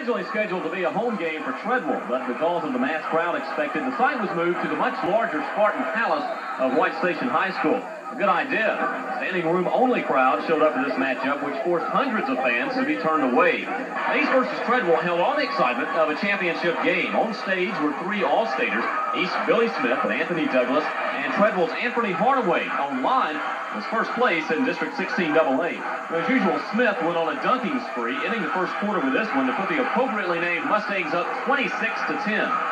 originally scheduled to be a home game for Treadwell, but because of the mass crowd expected, the site was moved to the much larger Spartan Palace of White Station High School. A good idea. Standing room only crowd showed up for this matchup, which forced hundreds of fans to be turned away. East versus Treadwell held all the excitement of a championship game. On stage were three All-Staters, East Billy Smith and Anthony Douglas, and Treadwell's Anthony Hardaway. Online was first place in District 16 AA. As usual, Smith went on a dunking spree, ending the first quarter with this one to put the appropriately named Mustangs up 26-10.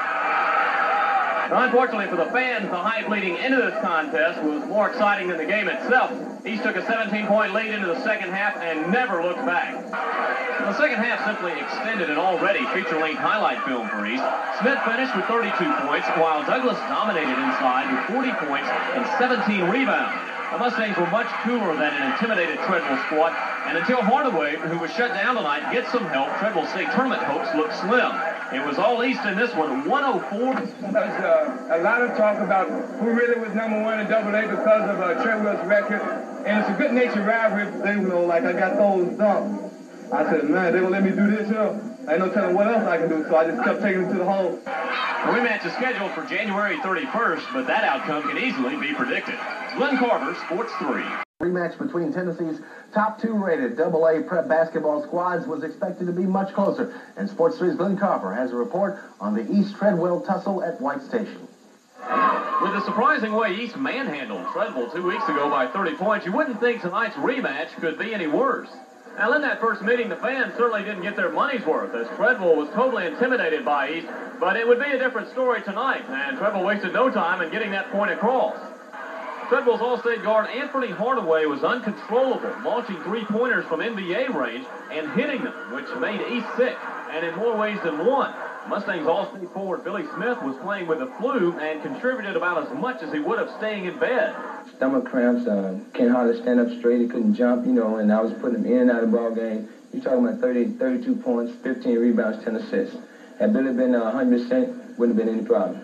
Unfortunately for the fans, the hype leading into this contest was more exciting than the game itself. East took a 17-point lead into the second half and never looked back. The second half simply extended an already feature-length highlight film for East. Smith finished with 32 points, while Douglas dominated inside with 40 points and 17 rebounds. The Mustangs were much cooler than an intimidated Treadwell squad, and until Hardaway, who was shut down tonight, gets some help, Treadwell state tournament hopes look slim. It was all East in this one, 104. There's a lot of talk about who really was #1 in AA because of Treadwell's record, and it's a good-natured rivalry. They like I got those dunks. I said, man, they gonna let me do this here? I ain't no telling what else I can do, so I just kept taking them to the hole. The rematch is scheduled for January 31st, but that outcome can easily be predicted. Glenn Carver, Sports 3. Rematch between Tennessee's top two-rated AA prep basketball squads was expected to be much closer. And Sports 3's Glenn Carver has a report on the East Treadwell tussle at White Station. With the surprising way East manhandled Treadwell 2 weeks ago by 30 points, you wouldn't think tonight's rematch could be any worse. Now, in that first meeting, the fans certainly didn't get their money's worth, as Treadwell was totally intimidated by East, but it would be a different story tonight, and Treadwell wasted no time in getting that point across. Treadwell's All-State guard Anthony Hardaway was uncontrollable, launching three-pointers from NBA range and hitting them, which made East sick, and in more ways than one. Mustangs All-State forward Billy Smith was playing with the flu and contributed about as much as he would have staying in bed. Stomach cramps, can't hardly stand up straight, he couldn't jump, and I was putting him in and out of the ball game. You're talking about 32 points, 15 rebounds, 10 assists. Had Billy been 100%, wouldn't have been any problem.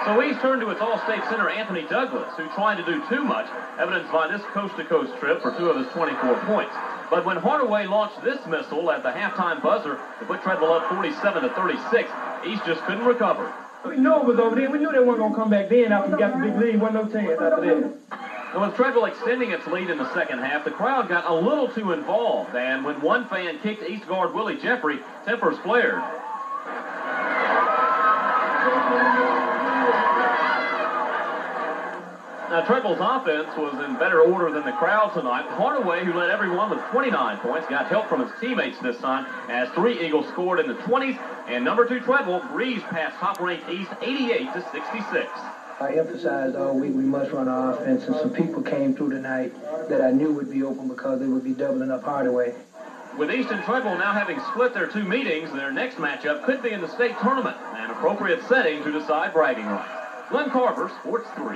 So East turned to its All-State center, Anthony Douglas, who tried to do too much, evidenced by this coast-to-coast trip for 2 of his 24 points. But when Hardaway launched this missile at the halftime buzzer to put Treadwell up 47-36, East just couldn't recover. We knew it was over there. We knew they weren't going to come back then after we got the big lead. Wasn't no chance after that. And with Treadwell extending its lead in the second half, the crowd got a little too involved. And when one fan kicked East guard Willie Jeffrey, tempers flared. Now, Treadwell's offense was in better order than the crowd tonight. Hardaway, who led everyone with 29 points, got help from his teammates this time as 3 Eagles scored in the 20s. And #2 Treadwell breezed past top-ranked East 88-66. I emphasized all week we must run our offense, and some people came through tonight that I knew would be open because they would be doubling up Hardaway. With East and Treadwell now having split their 2 meetings, their next matchup could be in the state tournament, an appropriate setting to decide bragging rights. Glenn Carver, Sports 3.